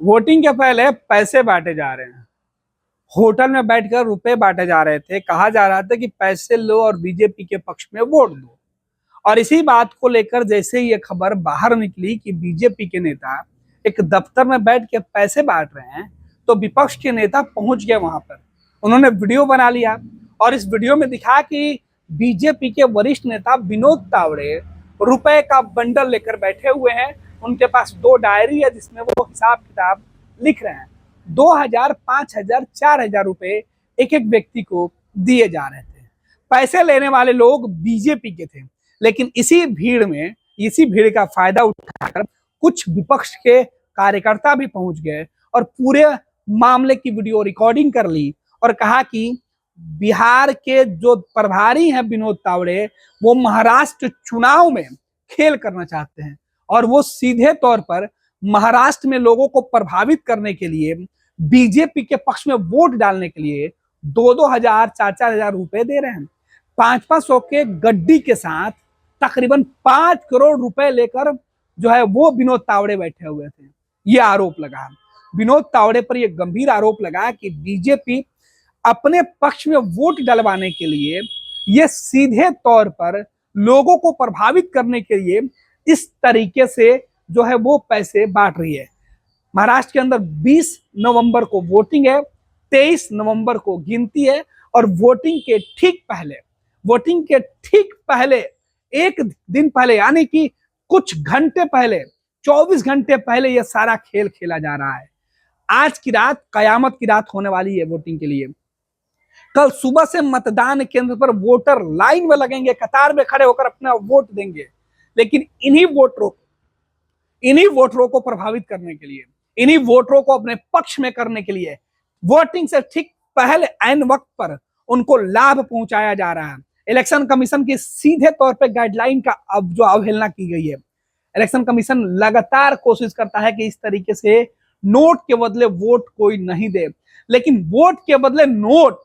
Voting के पहले पैसे बांटे जा रहे हैं। होटल में बैठकर रुपए बांटे जा रहे थे। कहा जा रहा था कि पैसे लो और बीजेपी के पक्ष में वोट दो। और इसी बात को लेकर जैसे ही ये खबर बाहर निकली कि बीजेपी के नेता एक दफ्तर में बैठ के पैसे बांट रहे हैं, तो विपक्ष के नेता पहुंच गए वहां पर। उन्होंने वीडियो बना लिया और इस वीडियो में दिखा कि बीजेपी के वरिष्ठ नेता विनोद तावड़े रुपए का बंडल लेकर बैठे हुए हैं। उनके पास दो डायरी है जिसमें वो हिसाब किताब लिख रहे हैं। 2,000, 5,000, 4,000 रुपए एक एक व्यक्ति को दिए जा रहे थे। पैसे लेने वाले लोग बीजेपी के थे, लेकिन इसी भीड़ का फायदा उठाकर कुछ विपक्ष के कार्यकर्ता भी पहुंच गए और पूरे मामले की वीडियो रिकॉर्डिंग कर ली और कहा कि बिहार के जो प्रभारी हैं विनोद तावड़े, वो महाराष्ट्र चुनाव में खेल करना चाहते हैं और वो सीधे तौर पर महाराष्ट्र में लोगों को प्रभावित करने के लिए, बीजेपी के पक्ष में वोट डालने के लिए 2-2 हजार, 4-4 हजार रुपए दे रहे हैं। 500-500 के गड्डी के साथ तकरीबन 5 करोड़ रुपए लेकर जो है वो विनोद तावड़े बैठे हुए थे। ये आरोप लगा विनोद तावड़े पर, यह गंभीर आरोप लगा कि बीजेपी अपने पक्ष में वोट डलवाने के लिए, ये सीधे तौर पर लोगों को प्रभावित करने के लिए इस तरीके से जो है वो पैसे बांट रही है। महाराष्ट्र के अंदर 20 नवंबर को वोटिंग है, 23 नवंबर को गिनती है और वोटिंग के ठीक पहले एक दिन पहले, यानी कि कुछ घंटे पहले, 24 घंटे पहले यह सारा खेल खेला जा रहा है। आज की रात कयामत की रात होने वाली है वोटिंग के लिए। कल सुबह से मतदान केंद्र पर वोटर लाइन में लगेंगे, कतार में खड़े होकर अपना वोट देंगे। लेकिन इन्हीं वोटरों को प्रभावित करने के लिए, इन्हीं वोटरों को अपने पक्ष में करने के लिए वोटिंग से ठीक पहले ऐन वक्त पर उनको लाभ पहुंचाया जा रहा है। इलेक्शन कमीशन की सीधे तौर पर गाइडलाइन का अब जो अवहेलना की गई है। इलेक्शन कमीशन लगातार कोशिश करता है कि इस तरीके से नोट के बदले वोट कोई नहीं दे, लेकिन वोट के बदले नोट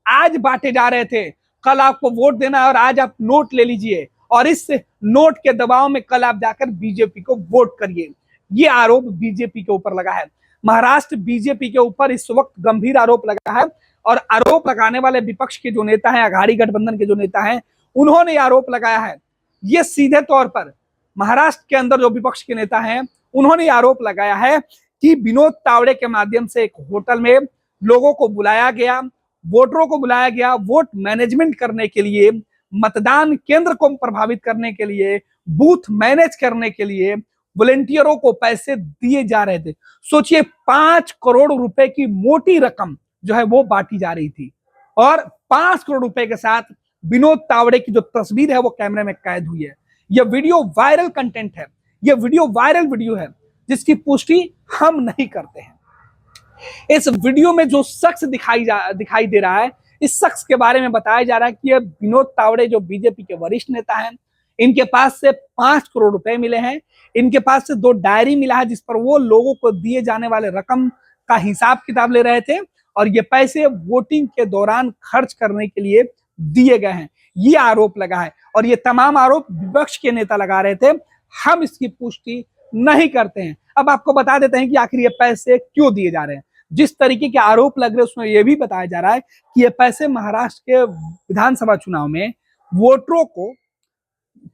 आज बांटे जा रहे थे। कल आपको वोट देना है और आज आप नोट ले लीजिए और इस नोट के दबाव में कल आप जाकर बीजेपी को वोट करिए। ये आरोप बीजेपी के ऊपर लगा है। महाराष्ट्र बीजेपी के ऊपर इस वक्त गंभीर आरोप लगा है और आरोप लगाने वाले विपक्ष के जो नेता हैं, अघाड़ी गठबंधन के जो नेता हैं, उन्होंने आरोप लगाया है। ये सीधे तौर पर महाराष्ट्र के अंदर जो विपक्ष के नेता हैं, उन्होंने आरोप लगाया है कि विनोद तावड़े के माध्यम से एक होटल में लोगों को बुलाया गया, वोटरों को बुलाया गया, वोट मैनेजमेंट करने के लिए, मतदान केंद्र को प्रभावित करने के लिए, बूथ मैनेज करने के लिए वॉलेंटियरों को पैसे दिए जा रहे थे। सोचिए, 5 करोड़ रुपए की मोटी रकम जो है वो बांटी जा रही थी और 5 करोड़ रुपए के साथ विनोद तावड़े की जो तस्वीर है वो कैमरे में कैद हुई है। यह वीडियो वायरल कंटेंट है, यह वीडियो वायरल वीडियो है जिसकी पुष्टि हम नहीं करते हैं। इस वीडियो में जो शख्स दिखाई दे रहा है, इस शख्स के बारे में बताया जा रहा है कि ये विनोद तावड़े जो बीजेपी के वरिष्ठ नेता हैं, इनके पास से 5 करोड़ रुपए मिले हैं। इनके पास से 2 डायरी मिला है जिस पर वो लोगों को दिए जाने वाले रकम का हिसाब किताब ले रहे थे और ये पैसे वोटिंग के दौरान खर्च करने के लिए दिए गए हैं। ये आरोप लगा है और ये तमाम आरोप विपक्ष के नेता लगा रहे थे। हम इसकी पुष्टि नहीं करते हैं। अब आपको बता देते हैं कि आखिर ये पैसे क्यों दिए जा रहे हैं। जिस तरीके के आरोप लग रहे हैं उसमें यह भी बताया जा रहा है कि ये पैसे महाराष्ट्र के विधानसभा चुनाव में वोटरों को,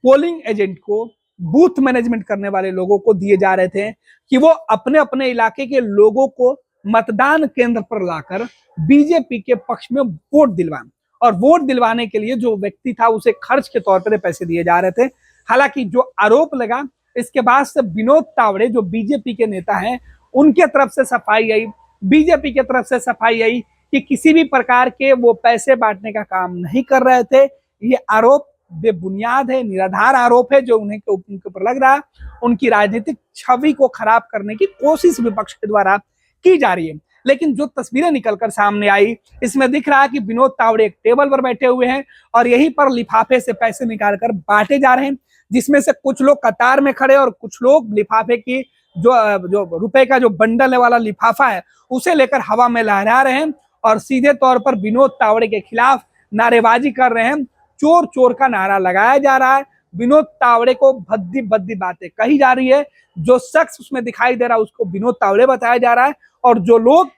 पोलिंग एजेंट को, बूथ मैनेजमेंट करने वाले लोगों को दिए जा रहे थे कि वो अपने अपने इलाके के लोगों को मतदान केंद्र पर लाकर बीजेपी के पक्ष में वोट दिलवाएं। और वोट दिलवाने के लिए जो व्यक्ति था उसे खर्च के तौर पर पैसे दिए जा रहे थे। हालांकि जो आरोप लगा, इसके बाद से विनोद तावड़े जो बीजेपी के नेता हैं, उनके तरफ से सफाई आई, बीजेपी की तरफ से सफाई आई कि किसी भी प्रकार के वो पैसे बांटने का काम नहीं कर रहे थे। ये आरोप बेबुनियाद है, निराधार आरोप है जो उनके ऊपर लग रहा है। उनकी राजनीतिक छवि को खराब करने की कोशिश विपक्ष के द्वारा की जा रही है। लेकिन जो तस्वीरें निकलकर सामने आई, इसमें दिख रहा है कि विनोद तावड़े एक टेबल पर बैठे हुए हैं और यहीं पर लिफाफे से पैसे निकालकर बांटे जा रहे हैं, जिसमें से कुछ लोग कतार में खड़े और कुछ लोग लिफाफे की जो रुपए का जो बंडल है वाला लिफाफा है उसे लेकर हवा में लहरा रहे हैं और सीधे तौर पर विनोद तावड़े के खिलाफ नारेबाजी कर रहे हैं। चोर चोर का नारा लगाया जा रहा है। विनोद तावड़े को भद्दी भद्दी बातें कही जा रही है। जो शख्स उसमें दिखाई दे रहा है उसको विनोद तावड़े बताया जा रहा है, और जो लोग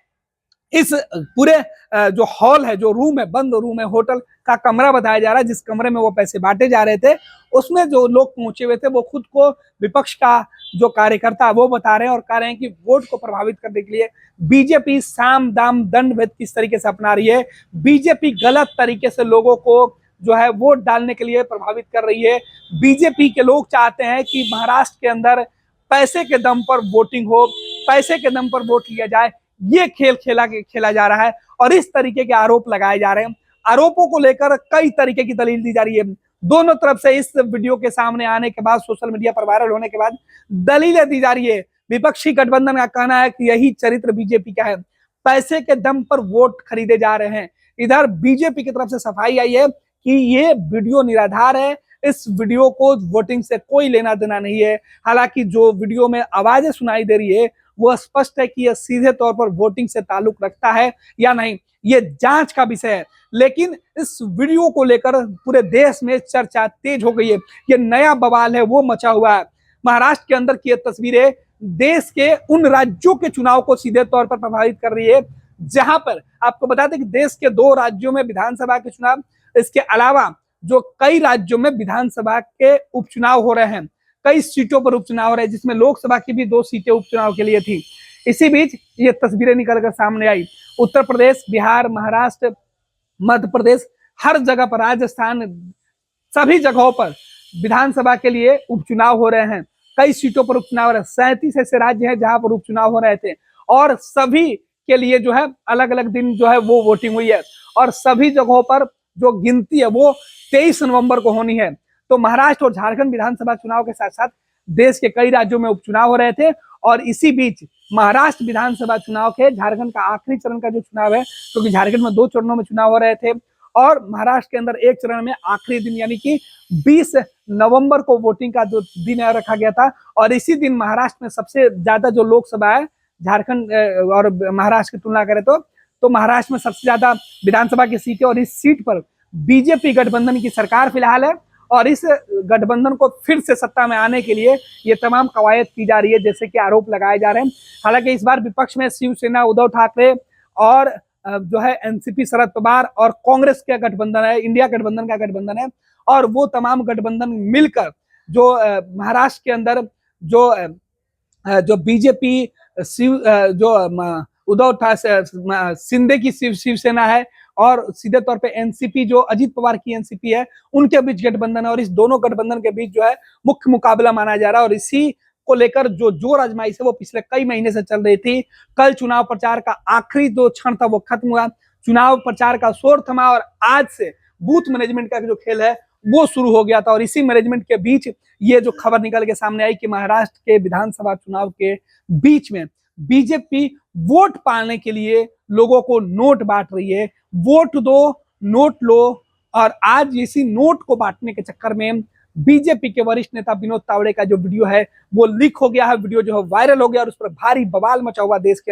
इस पूरे जो हॉल है, जो रूम है, बंद रूम है, होटल का कमरा बताया जा रहा है जिस कमरे में वो पैसे बांटे जा रहे थे, उसमें जो लोग पहुंचे हुए थे वो खुद को विपक्ष का जो कार्यकर्ता वो बता रहे हैं और कह रहे हैं कि वोट को प्रभावित करने के लिए बीजेपी साम दाम दंड भेद किस तरीके से अपना रही है। बीजेपी गलत तरीके से लोगों को जो है वोट डालने के लिए प्रभावित कर रही है। बीजेपी के लोग चाहते हैं कि महाराष्ट्र के अंदर पैसे के दम पर वोटिंग हो, पैसे के दम पर वोट लिया जाए, ये खेल खेला जा रहा है और इस तरीके के आरोप लगाए जा रहे हैं। आरोपों को लेकर कई तरीके की दलील दी जा रही है। दोनों तरफ से इस वीडियो के सामने आने के बाद, सोशल मीडिया पर वायरल होने के बाद दलीलें दी जा रही है। विपक्षी गठबंधन का कहना है कि यही चरित्र बीजेपी का है, पैसे के दम पर वोट खरीदे जा रहे हैं। इधर बीजेपी की तरफ से सफाई आई है कि ये वीडियो निराधार है, इस वीडियो को वोटिंग से कोई लेना देना नहीं है। हालांकि जो वीडियो में आवाजें सुनाई दे रही है वो स्पष्ट है कि यह सीधे तौर पर वोटिंग से ताल्लुक रखता है या नहीं, ये जांच का विषय है। लेकिन इस वीडियो को लेकर पूरे देश में चर्चा तेज हो गई है। ये नया बवाल है वो मचा हुआ है। महाराष्ट्र के अंदर की ये तस्वीरें देश के उन राज्यों के चुनाव को सीधे तौर पर प्रभावित कर रही है जहां पर आपको बता दें कि देश के 2 राज्यों में विधानसभा के चुनाव, इसके अलावा जो कई राज्यों में विधानसभा के उपचुनाव हो रहे हैं, कई सीटों पर उपचुनाव हो रहे हैं, जिसमें लोकसभा की भी 2 सीटें उपचुनाव के लिए थी। इसी बीच ये तस्वीरें निकलकर सामने आई। उत्तर प्रदेश, बिहार, महाराष्ट्र, मध्य प्रदेश, हर जगह पर, राजस्थान, सभी जगहों पर विधानसभा के लिए उपचुनाव हो रहे हैं। कई सीटों पर उपचुनाव हो रहे हैं। 37 ऐसे राज्य हैं जहां पर उपचुनाव हो रहे थे और सभी के लिए जो है अलग अलग दिन जो है वो वोटिंग हुई है और सभी जगहों पर जो गिनती है वो 23 नवंबर को होनी है। तो महाराष्ट्र और झारखंड विधानसभा चुनाव के साथ साथ देश के कई राज्यों में उपचुनाव हो रहे थे और इसी बीच महाराष्ट्र विधानसभा चुनाव के झारखंड का आखिरी चरण का जो चुनाव है, क्योंकि झारखंड में 2 चरणों में चुनाव हो रहे थे और महाराष्ट्र के अंदर एक चरण में आखिरी दिन यानी कि 20 नवंबर को वोटिंग का जो दिन रखा गया था और इसी दिन महाराष्ट्र में सबसे ज्यादा जो लोकसभा है, झारखंड और महाराष्ट्र की तुलना करें तो महाराष्ट्र में सबसे ज्यादा विधानसभा की सीटें और इस सीट पर बीजेपी गठबंधन की सरकार फिलहाल है और इस गठबंधन को फिर से सत्ता में आने के लिए ये तमाम कवायद की जा रही है, जैसे कि आरोप लगाए जा रहे हैं। हालांकि इस बार विपक्ष में शिवसेना, उद्धव ठाकरे और जो है एनसीपी शरद पवार और कांग्रेस का गठबंधन है, इंडिया गठबंधन का गठबंधन है और वो तमाम गठबंधन मिलकर जो महाराष्ट्र के अंदर जो बीजेपी जो उद्धव ठाकरे शिंदे की शिवसेना है और सीधे तौर पे एनसीपी जो अजीत पवार की एनसीपी है, उनके बीच गठबंधन है और इस दोनों गठबंधन के बीच जो है मुख्य मुकाबला माना जा रहा है और इसी को लेकर जो जोर आजमाइश है वो पिछले कई महीने से चल रही थी। कल चुनाव प्रचार का आखिरी जो क्षण था वो खत्म हुआ, चुनाव प्रचार का शोर थमा और आज से बूथ मैनेजमेंट का जो खेल है वो शुरू हो गया था और इसी मैनेजमेंट के बीच ये जो खबर निकल के सामने आई कि महाराष्ट्र के विधानसभा चुनाव के बीच में बीजेपी वोट पाने के लिए लोगों को नोट बांट रही है। वोट दो, नोट लो। और आज इसी नोट को बांटने के चक्कर में बीजेपी के वरिष्ठ नेता विनोद तावड़े का जो वीडियो है वो लीक हो गया है। वीडियो जो है वायरल हो गया और उस पर भारी बवाल मचा हुआ देश के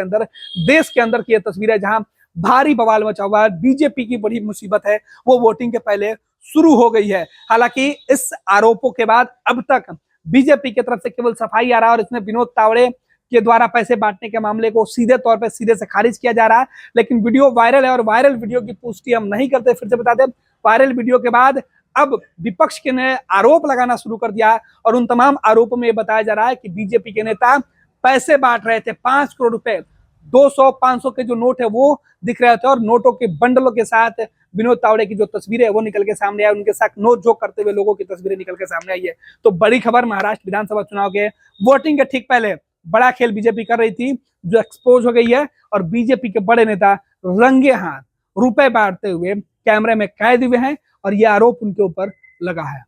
अंदर की यह तस्वीर है जहां भारी बवाल मचा हुआ है। बीजेपी की बड़ी मुसीबत है वो वोटिंग के पहले शुरू हो गई है। हालांकि इस आरोपों के बाद अब तक बीजेपी की तरफ से केवल सफाई आ रहा है और इसमें विनोद तावड़े के द्वारा पैसे बांटने के मामले को सीधे तौर पर सीधे से खारिज किया जा रहा है। लेकिन वीडियो वायरल है और वायरल वीडियो की पुष्टि हम नहीं करते। फिर से बता दें, वायरल वीडियो के बाद अब विपक्ष के ने आरोप लगाना शुरू कर दिया और उन तमाम आरोपों में यह बताया जा रहा है कि बीजेपी के नेता पैसे बांट रहे थे, 5 करोड़ रुपए, 200-500 के जो नोट है वो दिख रहे थे और नोटों के बंडलों के साथ विनोद तावड़े की जो तस्वीरें है वो निकल के सामने आई, उनके साथ नोट जोक करते हुए लोगों की तस्वीरें निकल के सामने आई है। तो बड़ी खबर, महाराष्ट्र विधानसभा चुनाव के वोटिंग के ठीक पहले बड़ा खेल बीजेपी कर रही थी जो एक्सपोज हो गई है और बीजेपी के बड़े नेता रंगे हाथ रुपए बांटते हुए कैमरे में कैद हुए हैं और यह आरोप उनके ऊपर लगा है।